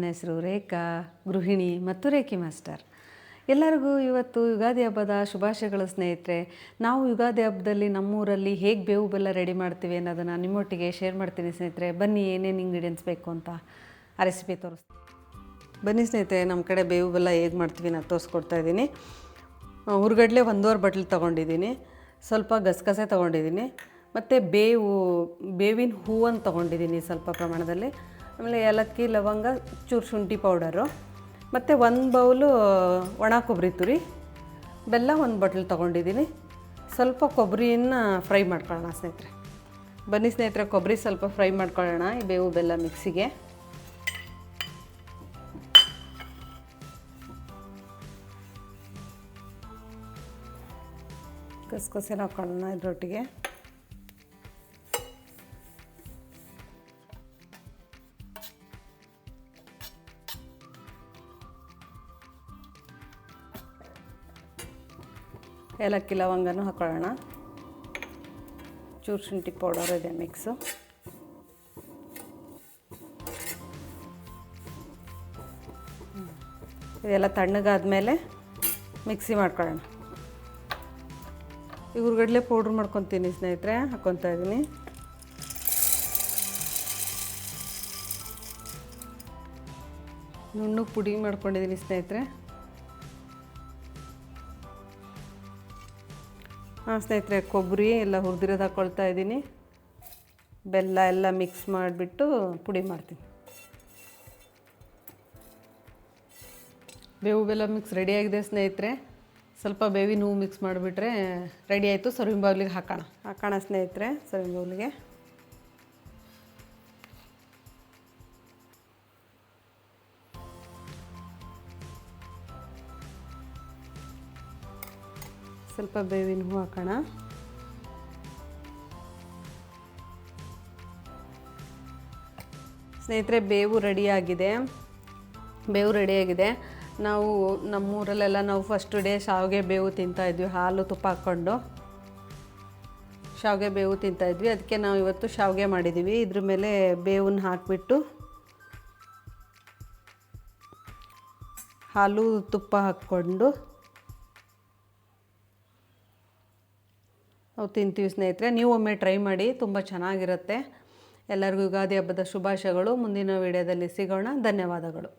ನನ್ನ ಹೆಸರು ರೇಖಾ, ಗೃಹಿಣಿ ಮತ್ತು ರೇಖಿ ಮಾಸ್ಟರ್. ಎಲ್ಲರಿಗೂ ಇವತ್ತು ಯುಗಾದಿ ಹಬ್ಬದ ಶುಭಾಶಯಗಳು ಸ್ನೇಹಿತರೆ. ನಾವು ಯುಗಾದಿ ಹಬ್ಬದಲ್ಲಿ ನಮ್ಮೂರಲ್ಲಿ ಹೇಗೆ ಬೇವು ಬೆಲ್ಲ ರೆಡಿ ಮಾಡ್ತೀವಿ ಅನ್ನೋದನ್ನು ನಿಮ್ಮೊಟ್ಟಿಗೆ ಶೇರ್ ಮಾಡ್ತೀನಿ ಸ್ನೇಹಿತರೆ. ಬನ್ನಿ, ಏನೇನು ಇಂಗ್ರೀಡಿಯೆಂಟ್ಸ್ ಬೇಕು ಅಂತ ಆ ರೆಸಿಪಿ ತೋರಿಸ್ತೀನಿ. ಬನ್ನಿ ಸ್ನೇಹಿತರೆ, ನಮ್ಮ ಕಡೆ ಬೇವು ಬೆಲ್ಲ ಹೇಗೆ ಮಾಡ್ತೀವಿ ನಾನು ತೋರಿಸ್ಕೊಡ್ತಾ ಇದ್ದೀನಿ. ಹುರ್ಗಡ್ಲೆ 1.5 ಬಟ್ಲು ತೊಗೊಂಡಿದ್ದೀನಿ, ಸ್ವಲ್ಪ ಗಸಗಸೆ ತೊಗೊಂಡಿದ್ದೀನಿ, ಮತ್ತು ಬೇವಿನ ಹೂವನ್ನು ತೊಗೊಂಡಿದ್ದೀನಿ ಸ್ವಲ್ಪ ಪ್ರಮಾಣದಲ್ಲಿ, ಆಮೇಲೆ ಏಲಕ್ಕಿ, ಲವಂಗ, ಚೂರು ಶುಂಠಿ ಪೌಡರು, ಮತ್ತು 1 ಬೌಲು ಒಣ ಕೊಬ್ಬರಿ ತುರಿ, ಬೆಲ್ಲ 1 ಬಟ್ಲು ತೊಗೊಂಡಿದ್ದೀನಿ. ಸ್ವಲ್ಪ ಕೊಬ್ಬರಿಯನ್ನು ಫ್ರೈ ಮಾಡ್ಕೊಳ್ಳೋಣ ಸ್ನೇಹಿತರೆ. ಬನ್ನಿ ಸ್ನೇಹಿತರೆ, ಕೊಬ್ಬರಿ ಸ್ವಲ್ಪ ಫ್ರೈ ಮಾಡ್ಕೊಳ್ಳೋಣ ಈ ಬೇವು ಬೆಲ್ಲ ಮಿಕ್ಸಿಗೆ. ಗಸಗಸೆನ ಹಾಕೊಳ್ಳೋಣ ಇದರೊಟ್ಟಿಗೆ. ಏಲಕ್ಕಿ, ಲವಂಗನೂ ಹಾಕೊಳ್ಳೋಣ. ಚೂರು ಶುಂಠಿ ಪೌಡರ್ ಇದೆ ಮಿಕ್ಸು. ಇದೆಲ್ಲ ತಣ್ಣಗಾದ್ಮೇಲೆ ಮಿಕ್ಸಿ ಮಾಡ್ಕೊಳ್ಳೋಣ. ಈಗ ಹುರ್ಗಡ್ಲೆ ಪೌಡ್ರ್ ಮಾಡ್ಕೊತೀನಿ ಸ್ನೇಹಿತರೆ, ಹಾಕ್ಕೊತಾ ಇದ್ದೀನಿ. ನುಣ್ಣಗೆ ಪುಡಿ ಮಾಡ್ಕೊಂಡಿದ್ದೀನಿ ಸ್ನೇಹಿತರೆ. ಸ್ನೇಹಿತರೆ, ಕೊಬ್ಬರಿ ಎಲ್ಲ ಹುರಿದಿರೋದು ಹಾಕ್ಕೊಳ್ತಾ ಇದ್ದೀನಿ. ಬೆಲ್ಲ ಎಲ್ಲ ಮಿಕ್ಸ್ ಮಾಡಿಬಿಟ್ಟು ಪುಡಿ ಮಾಡ್ತೀನಿ. ಬೇವು ಬೆಲ್ಲ ಮಿಕ್ಸ್ ರೆಡಿಯಾಗಿದೆ ಸ್ನೇಹಿತರೆ. ಸ್ವಲ್ಪ ಬೇವಿನ ಹೂವು ಮಿಕ್ಸ್ ಮಾಡಿಬಿಟ್ರೆ ರೆಡಿ ಆಯಿತು. ಸರ್ವಿಂಗ್ ಬೌಲಿಗೆ ಹಾಕೋಣ ಸ್ನೇಹಿತರೆ. ಸರ್ವಿಂಗ್ ಬೌಲಿಗೆ ಸ್ವಲ್ಪ ಬೇವಿನ ಹೂವು ಹಾಕೋಣ. ಸ್ನೇಹಿತರೆ, ಬೇವು ರೆಡಿಯಾಗಿದೆ. ನಾವು ನಮ್ಮೂರಲ್ಲೆಲ್ಲ ನಾವು ಫಸ್ಟ್ ಡೇ ಶಾವಿಗೆ ಬೇವು ತಿಂತಾಯಿದ್ವಿ, ಹಾಲು ತುಪ್ಪ ಹಾಕ್ಕೊಂಡು ಶಾವಿಗೆ ಬೇವು ತಿಂತಾಯಿದ್ವಿ. ಅದಕ್ಕೆ ನಾವು ಇವತ್ತು ಶಾವಿಗೆ ಮಾಡಿದ್ದೀವಿ. ಇದ್ರ ಮೇಲೆ ಬೇವನ್ನ ಹಾಕಿಬಿಟ್ಟು ಹಾಲು ತುಪ್ಪ ಹಾಕ್ಕೊಂಡು ನಾವು ತಿಂತೀವಿ ಸ್ನೇಹಿತರೆ. ನೀವು ಒಮ್ಮೆ ಟ್ರೈ ಮಾಡಿ, ತುಂಬ ಚೆನ್ನಾಗಿರುತ್ತೆ. ಎಲ್ಲರಿಗೂ ಯುಗಾದಿ ಹಬ್ಬದ ಶುಭಾಶಯಗಳು. ಮುಂದಿನ ವಿಡಿಯೋದಲ್ಲಿ ಸಿಗೋಣ. ಧನ್ಯವಾದಗಳು.